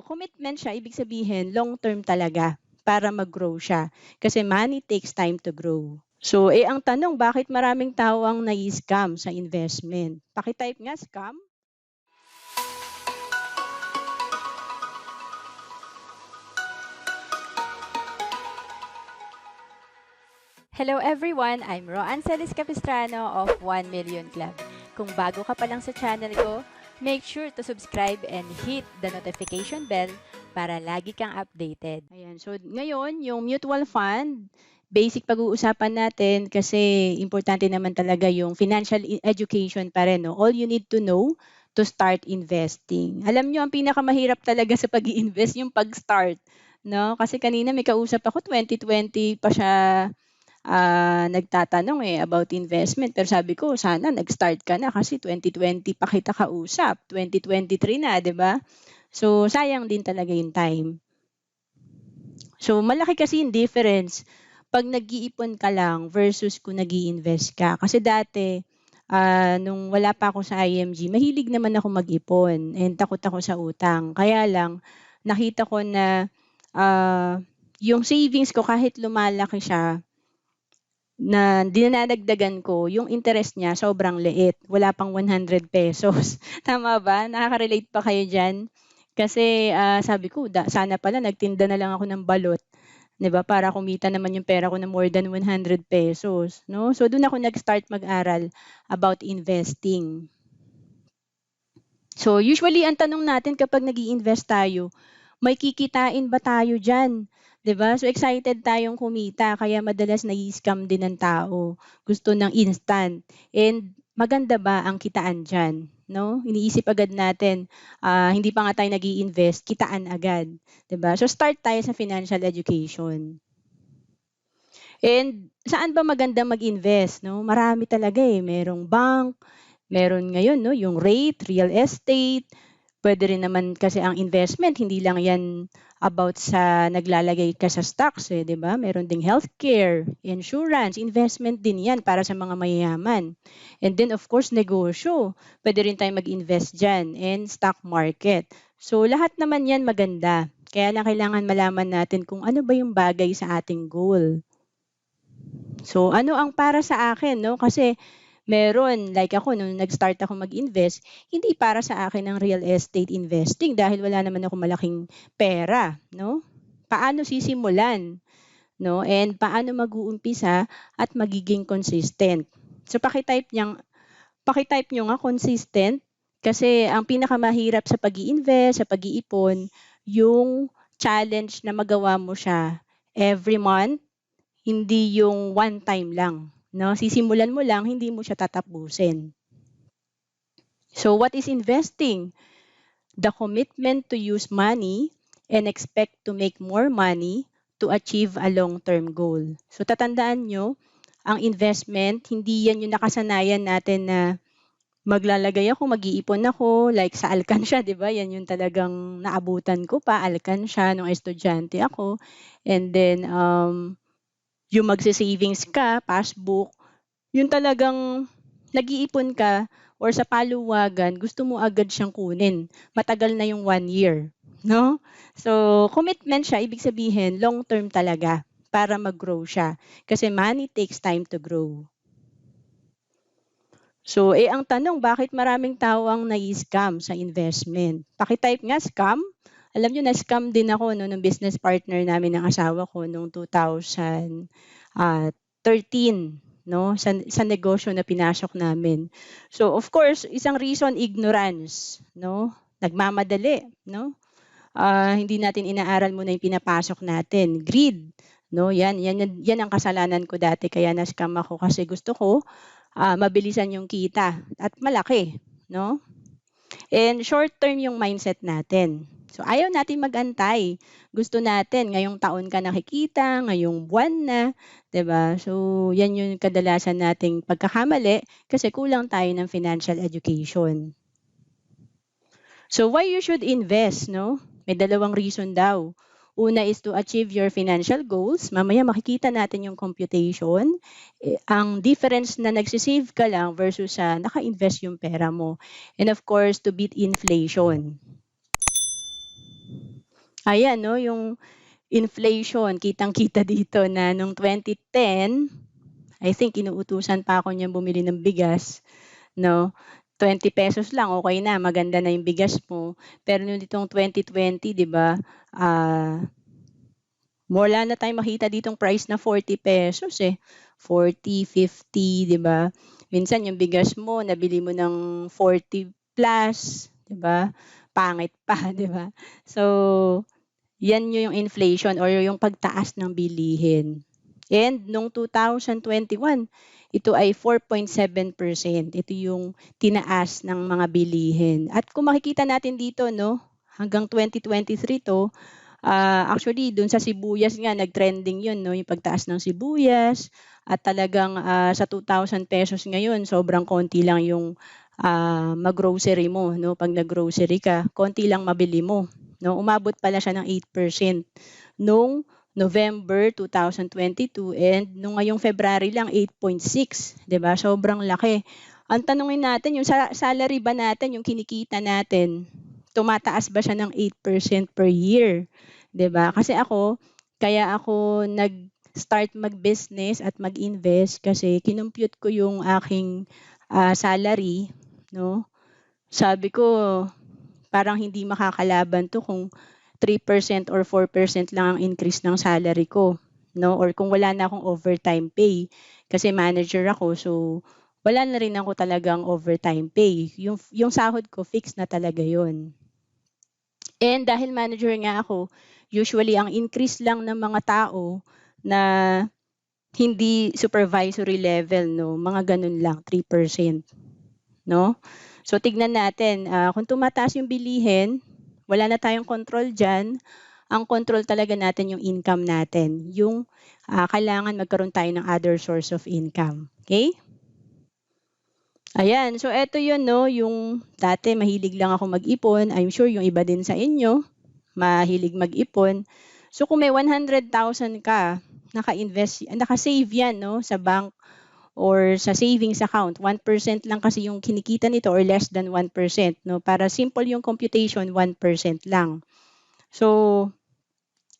Commitment siya, ibig sabihin long term talaga para mag-grow siya. Kasi money takes time to grow. So, ang tanong, bakit maraming tao ang nai-scam sa investment? Paki-type nga, scam. Hello everyone! I'm Roan Celis Capistrano of 1 Million Club. Kung bago ka pa lang sa channel ko, make sure to subscribe and hit the notification bell para lagi kang updated. Ayan, so ngayon, yung mutual fund, basic pag-uusapan natin kasi importante naman talaga yung financial education pa rin. No? All you need to know to start investing. Alam nyo, ang pinakamahirap talaga sa pag-i-invest yung pag-start. No? Kasi kanina may kausap ako, 2020 pa siya nagtatanong about investment. Pero sabi ko, sana nag-start ka na kasi 2020 pa kita kausap. 2023 na, di ba? So, sayang din talaga yung time. So, malaki kasi yung difference pag nag-iipon ka lang versus kung nag-i-invest ka. Kasi dati, nung wala pa ako sa IMG, mahilig naman ako mag-ipon and takot ako sa utang. Kaya lang, nakita ko na yung savings ko kahit lumalaki siya, na dinadagdagan ko, yung interest niya sobrang liit. Wala pang 100 pesos. Tama ba? Nakaka-relate pa kayo dyan? Kasi sabi ko, sana pala nagtinda na lang ako ng balot. 'Di ba? Para kumita naman yung pera ko na more than 100 pesos. No? So doon ako nag-start mag-aral about investing. So usually ang tanong natin kapag nag-i-invest tayo, may kikitain ba tayo dyan? 'Di ba? So excited tayong kumita kaya madalas nai-scam din ng tao. Gusto ng instant. And maganda ba ang kitaan dyan? No? Iniisip agad natin, hindi pa nga tayo nag-i-invest, kitaan agad. 'Di ba? So start tayo sa financial education. And saan ba maganda mag-invest? No? Marami talaga merong bank, meron ngayon no, yung rate, real estate. Pwede rin naman kasi ang investment, hindi lang yan about sa naglalagay ka sa stocks, 'di ba? Meron ding healthcare, insurance, investment din yan para sa mga mayayaman. And then of course, negosyo. Pwede rin tayong mag-invest dyan and stock market. So lahat naman yan maganda. Kaya lang kailangan malaman natin kung ano ba yung bagay sa ating goal. So ano ang para sa akin, no? Kasi meron, like ako, nung nag-start ako mag-invest, hindi para sa akin ang real estate investing dahil wala naman ako malaking pera, no? Paano sisimulan, no? And paano mag-uumpisa at magiging consistent. So paki-type nyo nga consistent kasi ang pinakamahirap sa pag-i-invest, sa pag-iipon, yung challenge na magawa mo siya every month, hindi yung one time lang. No, sisimulan mo lang, hindi mo siya tatapusin. So what is investing? The commitment to use money and expect to make more money to achieve a long-term goal. So tatandaan nyo, ang investment, hindi yan yung nakasanayan natin na maglalagay ako, mag-iipon ako, like sa alkansya, di ba? Yan yung talagang naabutan ko pa, alkansya, nung estudyante ako. And then, yung magsi-savings ka, passbook, yung talagang nag-iipon ka or sa paluwagan, gusto mo agad siyang kunin. Matagal na yung 1 year. No? So, commitment siya, ibig sabihin, long-term talaga para mag-grow siya. Kasi money takes time to grow. So, ang tanong, bakit maraming tao ang nai-scam sa investment? Paki-type nga, scam. Alam nyo, na-scam din ako nung business partner namin ng asawa ko noong 2013, no, sa negosyo na pinasok namin. So, of course, isang reason, ignorance, no? Nagmamadali, no? Hindi natin inaaral muna yung pinapasok natin. Greed, no? Yan ang kasalanan ko dati kaya na-scam ako kasi gusto ko mabilisan yung kita at malaki, no? And short term yung mindset natin. So ayaw natin mag-antay. Gusto natin ngayong taon ka nakikita, ngayong buwan na, 'di ba? So yan yung kadalasan nating pagkakamali kasi kulang tayo ng financial education. So why you should invest, no? May dalawang reason daw. Una is to achieve your financial goals. Mamaya makikita natin yung computation. Ang difference na nagsisave ka lang versus sa naka-invest yung pera mo. And of course, to beat inflation. Ayan 'no, yung inflation kitang-kita dito na nung 2010, I think inuutusan pa ako niyang bumili ng bigas 'no, ₱20 lang okey na, maganda na yung bigas mo. Pero nung nitong 2020 'di ba, wala na tayong makita ditong price na ₱40 eh, 40, 50 'di ba? Minsan yung bigas mo nabili mo ng 40 plus 'di ba, pangit pa 'di ba? So, yan yung inflation or yung pagtaas ng bilihin. And nung 2021, ito ay 4.7%. Ito yung tinaas ng mga bilihin. At kung makikita natin dito 'no, hanggang 2023 'to, actually dun sa sibuyas nga nag-trending yun 'no, yung pagtaas ng sibuyas at talagang, sa ₱2,000 ngayon sobrang konti lang yung, mag-grocery mo 'no, 'pag nag-grocery ka, konti lang mabili mo 'no. Umabot pala siya ng 8% nung November 2022 and nung ngayong February lang 8.6, 'di ba, sobrang laki. Ang tanungin natin yung salary ba natin, yung kinikita natin, tumataas ba siya ng 8% per year, 'di ba? Kasi ako, kaya ako nag-start mag-business at mag-invest kasi kinompyut ko yung aking, salary 'no. Sabi ko, parang hindi makakalaban 'to kung 3% or 4% lang ang increase ng salary ko 'no, or kung wala na akong overtime pay. Kasi manager ako, so wala na rin ako talagang overtime pay. Yung sahod ko fixed na talaga yon. And dahil manager nga ako, usually ang increase lang ng mga tao na hindi supervisory level 'no, mga gano'n lang 3%, 'no? So tignan natin, kung tumataas yung bilihin, wala na tayong control diyan. Ang control talaga natin yung income natin, yung, kailangan magkaroon tayo ng other source of income, okay? Ayan, so eto yun 'no, yung dati mahilig lang ako mag-ipon, I'm sure yung iba din sa inyo mahilig mag-ipon. So kung may 100,000 ka, naka-save yan 'no, sa bank or sa savings account. 1% lang kasi yung kinikita nito or less than 1% 'no, para simple yung computation 1% lang. So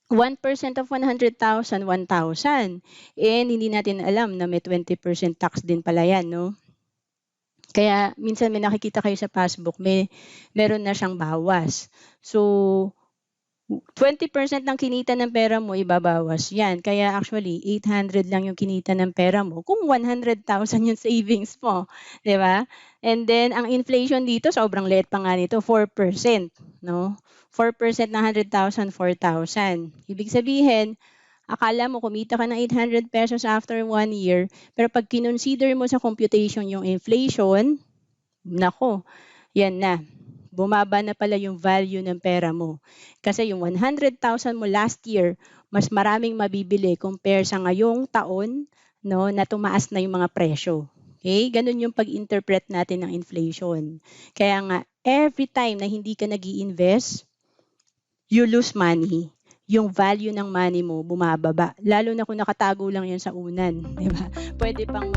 1% of 100,000, 1,000. And hindi natin alam na may 20% tax din pala yan 'no. Kaya minsan may nakikita kayo sa passbook meron na siyang bawas. So 20% ng kinita ng pera mo ibabawas yan. Kaya actually 800 lang yung kinita ng pera mo kung 100,000 yung savings mo, 'di ba? And then ang inflation dito sobrang liit pa nga nito 4%, 'no? 4% ng 100,000, 4,000. Ibig sabihin, akala mo kumita ka ng ₱800 after 1 year, pero 'pag kinonsider mo sa computation yung inflation, naku, yan na, bumaba na pala yung value ng pera mo. Kasi yung 100,000 mo last year, mas maraming mabibili compare sa ngayong taon 'no, na tumaas na yung mga presyo. Okay, gano'n yung pag-interpret natin ng inflation. Kaya nga every time na hindi ka nag-i-invest, you lose money. Yung value ng money mo bumababa, lalo na kung nakatago lang yan sa unan, 'di ba? Puwede pang